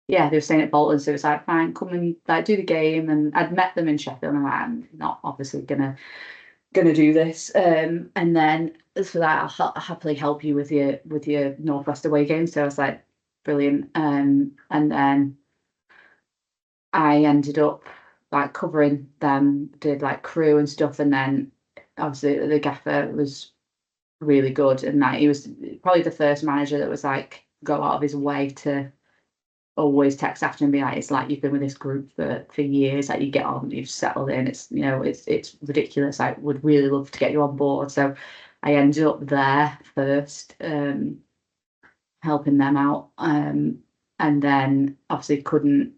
Yeah, they were staying at Bolton, so it was like, fine, come and like do the game. And I'd met them in Sheffield, and I'm like, I'm not obviously gonna do this. And then for that, I'll happily help you with your Northwest away game. So I was like, brilliant. And then I ended up like covering them, did like crew and stuff, and then obviously the gaffer was really good, and that he was probably the first manager that was like go out of his way to always text after and be like, it's like you've been with this group for years, like you get on, you've settled in, it's it's ridiculous, I would really love to get you on board. So I ended up there first, helping them out, and then obviously couldn't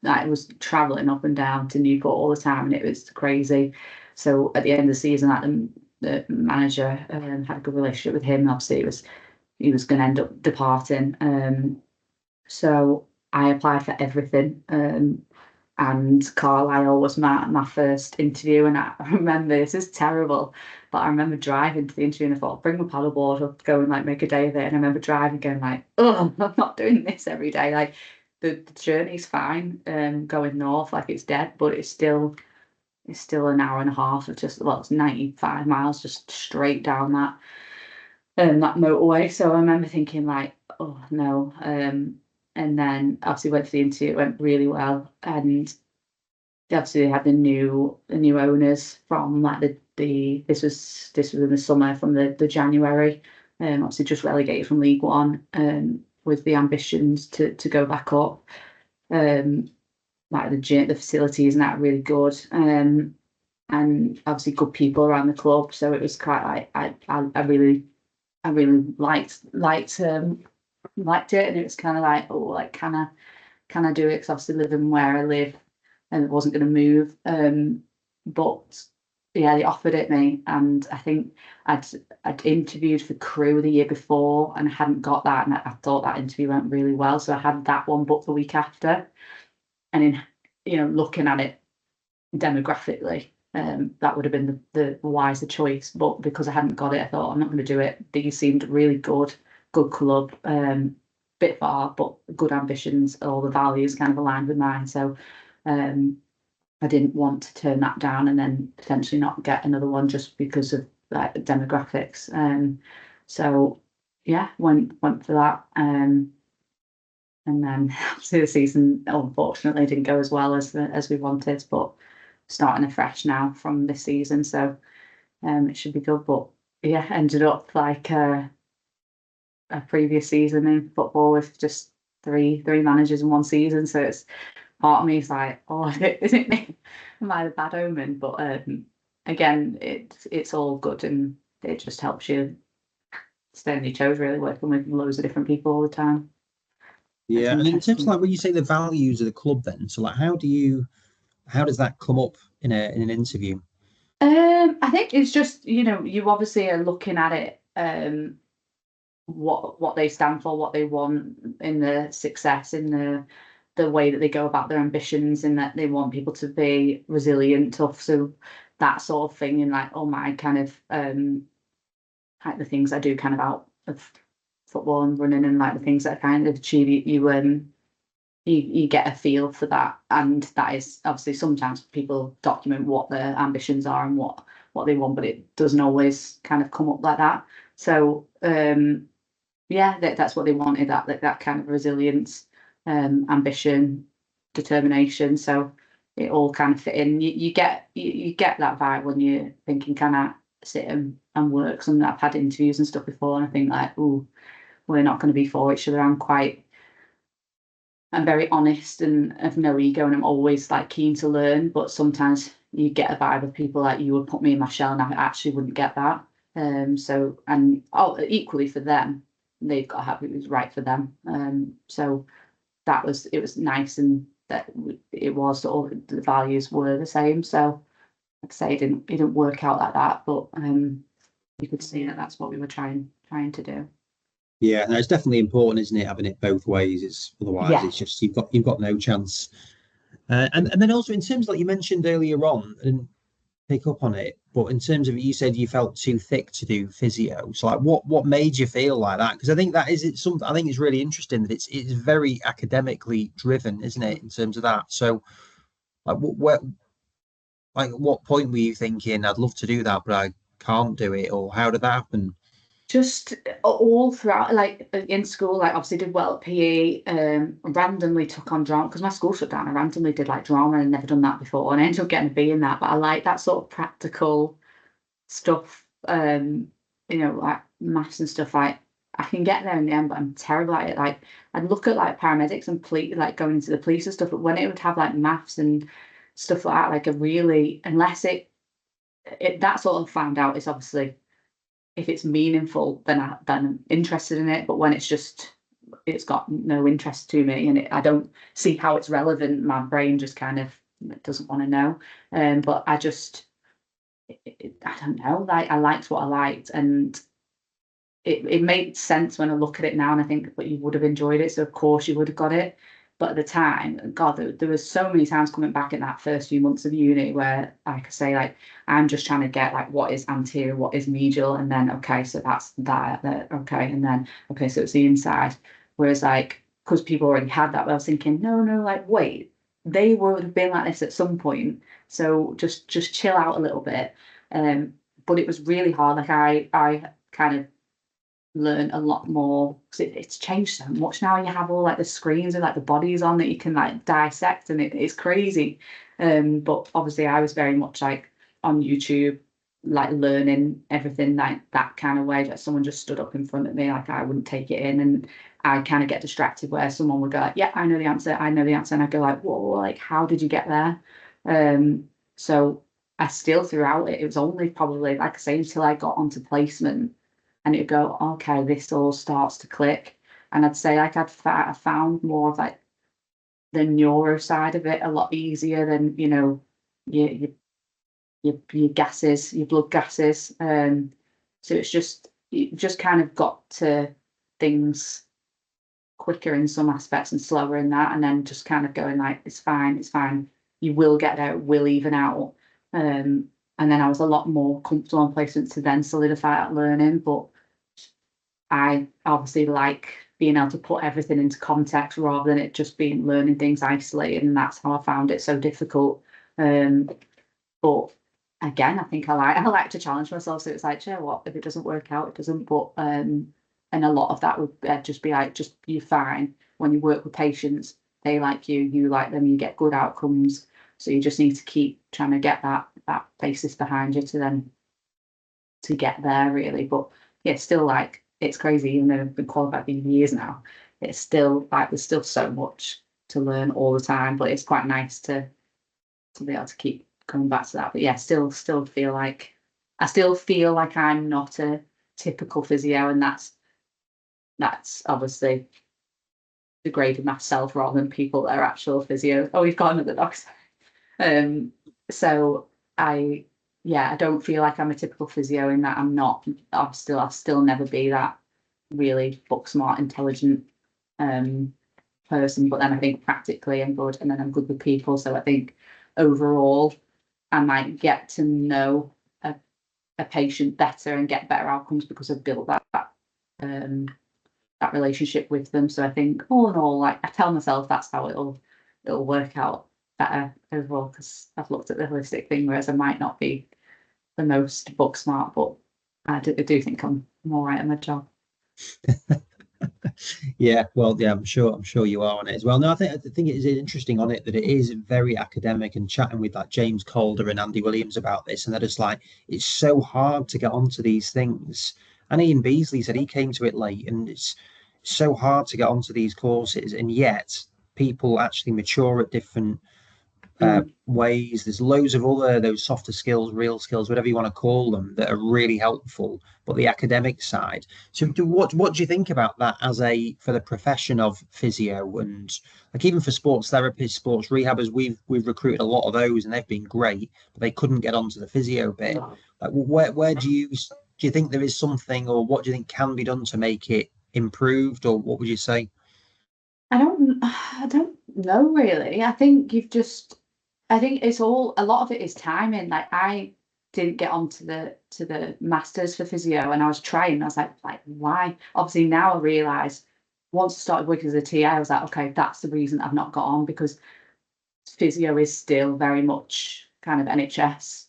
I was traveling up and down to Newport all the time, and it was crazy. So at the end of the season, like the manager had a good relationship with him, and obviously he was going to end up departing. So I applied for everything. And Carlisle was my first interview. And I remember, this is terrible, but I remember driving to the interview and I thought, bring my paddleboard, I'll go and like make a day of it. And I remember driving going like, oh, I'm not doing this every day. Like the journey's fine, going north, like it's dead, but it's still an hour and a half of just, well, it's 95 miles just straight down that motorway. So I remember thinking like, oh no. And then obviously went for the interview, it went really well. And obviously they had the new owners from like this was in the summer from the January, obviously just relegated from League One, with the ambitions to go back up. Like the gym, the facilities and that are really good. And obviously good people around the club. So it was quite like I really liked it, and it was kind of like, oh, like can I do it? Because obviously living where I live and wasn't going to move. But yeah, they offered it me, and I think I'd I'd interviewed for crew the year before and I hadn't got that, and I thought that interview went really well. So I had that one booked the week after, and in looking at it demographically, that would have been the wiser choice. But because I hadn't got it, I thought I'm not going to do it. These seemed really good club, bit far, but good ambitions. All the values kind of aligned with mine. So I didn't want to turn that down and then potentially not get another one just because of like the demographics. So yeah, went for that. And then obviously the season unfortunately didn't go as well as we wanted, but starting afresh now from this season, so it should be good. But yeah, ended up like a previous season in football with just three managers in one season. So it's part of me is like, oh, is it me? Am I the bad omen? But again, it's all good, and it just helps you stay on your toes, really, working with loads of different people all the time. It's Yeah, and in terms of interesting. like when you say the values of the club, then so like how does that come up in an interview? I think it's just, you obviously are looking at it, what they stand for, what they want in the success, in the way that they go about their ambitions, and that they want people to be resilient, tough, so that sort of thing. And like all my kind of like the things I do kind of out of football and running, and like the things that I kind of achieve, you get a feel for that. And that is obviously sometimes people document what their ambitions are and what they want, but it doesn't always kind of come up like that. So yeah, that's what they wanted, that kind of resilience, ambition, determination. So it all kind of fit in. You get that vibe when you're thinking, can I sit and work? Something I've had interviews and stuff before, and I think like, oh, we're not going to be for each other. I'm very honest and have no ego, and I'm always like keen to learn. But sometimes you get a vibe of people like, you would put me in my shell, and I actually wouldn't get that. So, and equally for them, they've got to have it was right for them. So it was nice, and that it was all the values were the same. So like I say, it didn't work out like that, but you could see that that's what we were trying to do. Yeah, no, it's definitely important, isn't it, having it both ways? It's otherwise Yeah. it's just you've got no chance. And then also in terms like you mentioned earlier on, and pick up on it, but in terms of you said you felt too thick to do physio. So like what made you feel like that? Because I think that is it's something I think it's really interesting that it's very academically driven, isn't it, in terms of that. So like what point were you thinking I'd love to do that, but I can't do it, or how did that happen? Just all throughout, like in school, like obviously did well at PE, randomly took on drama because my school shut down. I randomly did like drama and never done that before, and I ended up getting a B in that. But I like that sort of practical stuff, like maths and stuff. Like I can get there in the end, but I'm terrible at it. Like I'd look at like paramedics and police, like going into the police and stuff, but when it would have like maths and stuff like that, like a really, unless it that sort of found out is obviously if it's meaningful, then I'm interested in it. But when it's got no interest to me, and I don't see how it's relevant, my brain just kind of doesn't want to know. But I don't know. Like I liked what I liked, and it made sense when I look at it now, and I think, but you would have enjoyed it, so of course you would have got it. But at the time, God, there was so many times coming back in that first few months of uni where I could say like, I'm just trying to get like what is anterior, what is medial, and then okay, so that's that, okay, and then okay, so it's the inside. Whereas like, because people already had that, I was thinking, no, like wait, they would have been like this at some point, so just chill out a little bit. But it was really hard. Like I kind of learn a lot more, because it's changed so much now. You have all like the screens and like the bodies on that you can like dissect, and it's crazy. But obviously I was very much like on YouTube, like learning everything like that kind of way, that someone just stood up in front of me, like I wouldn't take it in, and I kind of get distracted where someone would go like, yeah, I know the answer, I know the answer, and I go like, whoa, like how did you get there? So I still throughout it was only probably, like I say, until I got onto placement, and it'd go, okay, this all starts to click. And I'd say like I found more of like the neuro side of it a lot easier than, your your your gases, your blood gases. So it's just, you just kind of got to things quicker in some aspects and slower in that, and then just kind of going like, it's fine, it's fine. You will get there, it will even out. And then I was a lot more comfortable on placement to then solidify that learning. But I obviously like being able to put everything into context rather than it just being learning things isolated, and that's how I found it so difficult. But again, I think I like to challenge myself. So it's like, you know what, if it doesn't work out, it doesn't. But and a lot of that would just be like, just you're fine. When you work with patients, they like you like them, you get good outcomes. So you just need to keep trying to get that basis behind you to get there really. But yeah, still like it's crazy, even though I've been qualified for years now. It's still like there's still so much to learn all the time, but it's quite nice to be able to keep coming back to that. But yeah, still feel like I'm not a typical physio, and that's obviously degrading myself rather than people that are actual physio. Oh, we've got another dog. Um, so I yeah, I don't feel like I'm a typical physio in that I'm not. I'll still never be that really book smart, intelligent person. But then I think practically I'm good, and then I'm good with people. So I think overall I might get to know a patient better and get better outcomes because I've built um that relationship with them. So I think all in all, like I tell myself that's how it'll work out better overall, because I've looked at the holistic thing, whereas I might not be the most book smart, but I do think I'm all right at my job. Yeah, well, yeah, I'm sure you are on it as well. No, I think it is interesting on it that it is very academic, and chatting with like James Calder and Andy Williams about this, and they're just like, it's so hard to get onto these things. And Ian Beasley said he came to it late, and it's so hard to get onto these courses, and yet people actually mature at different Mm. ways. There's loads of other those softer skills, real skills, whatever you want to call them, that are really helpful. But the academic side. So, what do you think about that as a for the profession of physio, and like even for sports therapists, sports rehabbers? We've recruited a lot of those, and they've been great, but they couldn't get onto the physio bit. Like, where do you think there is something, or what do you think can be done to make it improved, or what would you say? I don't know really. I think it's all, a lot of it is timing. Like I didn't get onto the masters for physio, and I was trying. I was like why? Obviously now I realise, once I started working as a TA, I was like, okay, that's the reason I've not got on, because physio is still very much kind of NHS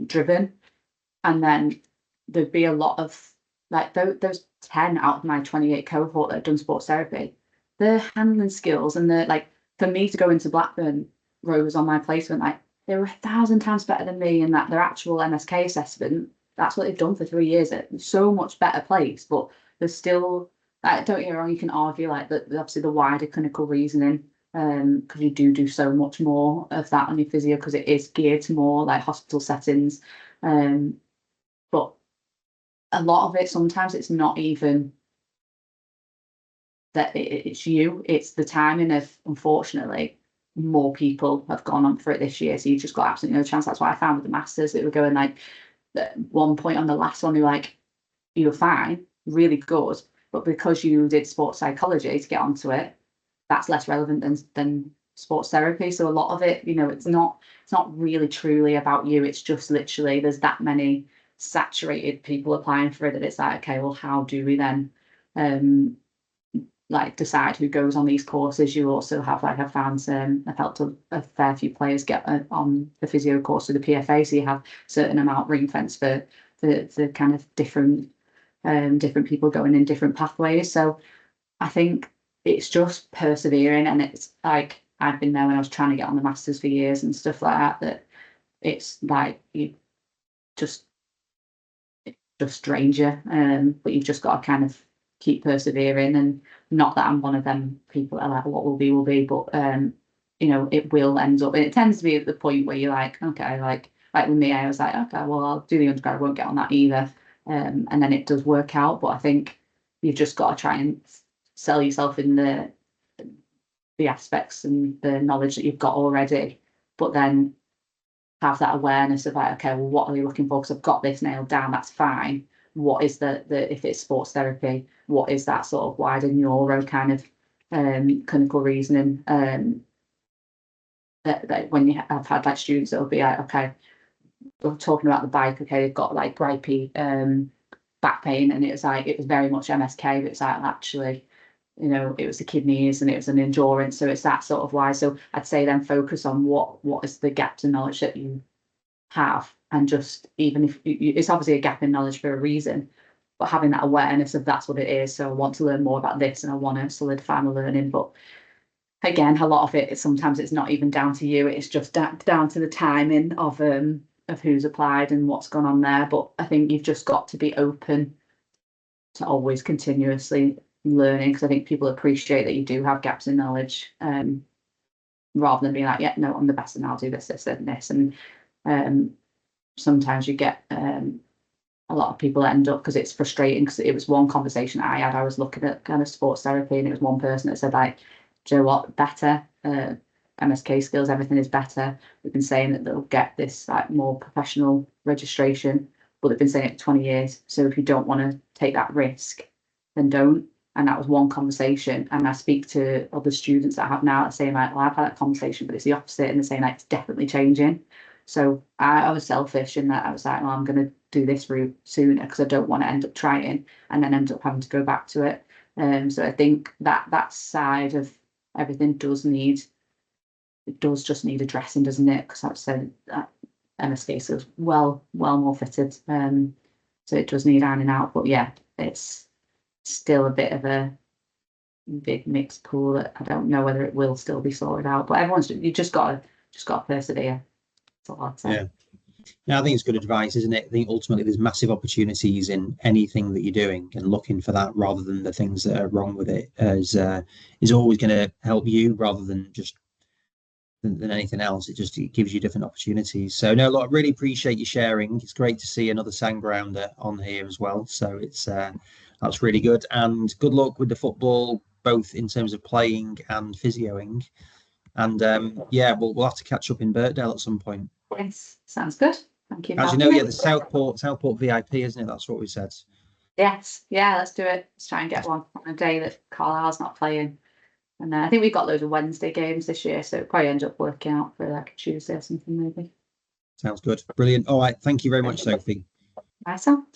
driven. And then there'd be a lot of like those 10 out of my 28 cohort that had done sports therapy, their handling skills and the like, for me to go into Blackburn Rovers on my placement, like they were 1,000 times better than me in that their actual MSK assessment, that's what they've done for 3 years. It's so much better place, but there's still, like, don't get me wrong, you can argue like that obviously the wider clinical reasoning, because you do so much more of that on your physio, because it is geared to more like hospital settings. um but a lot of it, sometimes it's not even that it's you, it's the timing of, unfortunately, more people have gone on for it this year. So you've just got absolutely no chance. That's what I found with the Masters. They were going like, at one point on the last one, they were like, you were fine, really good. But because you did sports psychology to get onto it, that's less relevant than sports therapy. So a lot of it, it's not really truly about you. It's just literally there's that many saturated people applying for it that it's like, okay, well, how do we then like decide who goes on these courses? You also have, like, I've helped a fair few players get on the physio course with the PFA, so you have certain amount ring fence for the kind of different different people going in different pathways. So I think it's just persevering, and it's like I've been there when I was trying to get on the masters for years and stuff like that. That it's like you just it just drains you, but you've just got to kind of keep persevering. And not that I'm one of them people that are like, what will be, but you know, it will end up, and it tends to be at the point where you're like, okay, like with me, I was like, okay, well, I'll do the undergrad, I won't get on that either, and then it does work out. But I think you've just got to try and sell yourself in the aspects and the knowledge that you've got already, but then have that awareness of like, okay, well, what are you looking for? Because I've got this nailed down, that's fine. What is the if it's sports therapy, what is that sort of wider neuro kind of clinical reasoning? That when I've had like students that'll be like, okay, we're talking about the bike, okay, they've got like gripey back pain, and it was very much MSK, but it's like actually, you know, it was the kidneys and it was an endurance, so it's that sort of why. So I'd say then focus on what is the gaps in knowledge that you have, and just even if it's obviously a gap in knowledge for a reason, but having that awareness of that's what it is. So I want to learn more about this and I want to solidify my learning. But again, a lot of it is sometimes it's not even down to you, it's just down to the timing of who's applied and what's gone on there. But I think you've just got to be open to always continuously learning, because I think people appreciate that you do have gaps in knowledge, rather than being like, yeah, no, I'm the best and I'll do this and this. And sometimes you get a lot of people end up, because it's frustrating, because it was one conversation I had. I was looking at kind of sports therapy, and it was one person that said like, do you know what, better MSK skills, everything is better. We've been saying that they'll get this like more professional registration, but they've been saying it for 20 years. So if you don't want to take that risk, then don't. And that was one conversation. And I speak to other students that I have now that saying like, well, I've had that conversation, but it's the opposite. And they're saying like, it's definitely changing. So I was selfish in that I was like, well, I'm going to do this route sooner because I don't want to end up trying and then end up having to go back to it. So I think that side of everything does just need addressing, doesn't it? Because I've said that MSK is well more fitted. So it does need ironing out. But yeah, it's still a bit of a big mixed pool that I don't know whether it will still be sorted out. But you just gotta persevere. That's all I'd say. Yeah. Yeah, I think it's good advice, isn't it? I think ultimately there's massive opportunities in anything that you're doing, and looking for that rather than the things that are wrong with it is always going to help you rather than just than anything else. It gives you different opportunities. So no, look, I really appreciate you sharing. It's great to see another Sandgrounder on here as well. So it's that's really good, and good luck with the football, both in terms of playing and physioing. And yeah, we'll have to catch up in Birkdale at some point. Yes, sounds good. Thank you for As you having know, yeah, me. the Southport VIP, isn't it? That's what we said. Yes, yeah, let's do it. Let's try and get one on a day that Carlisle's not playing. And I think we've got loads of Wednesday games this year, so it probably end up working out for like a Tuesday or something maybe. Sounds good. Brilliant. All right. Thank you very much, Sophie. Nice one.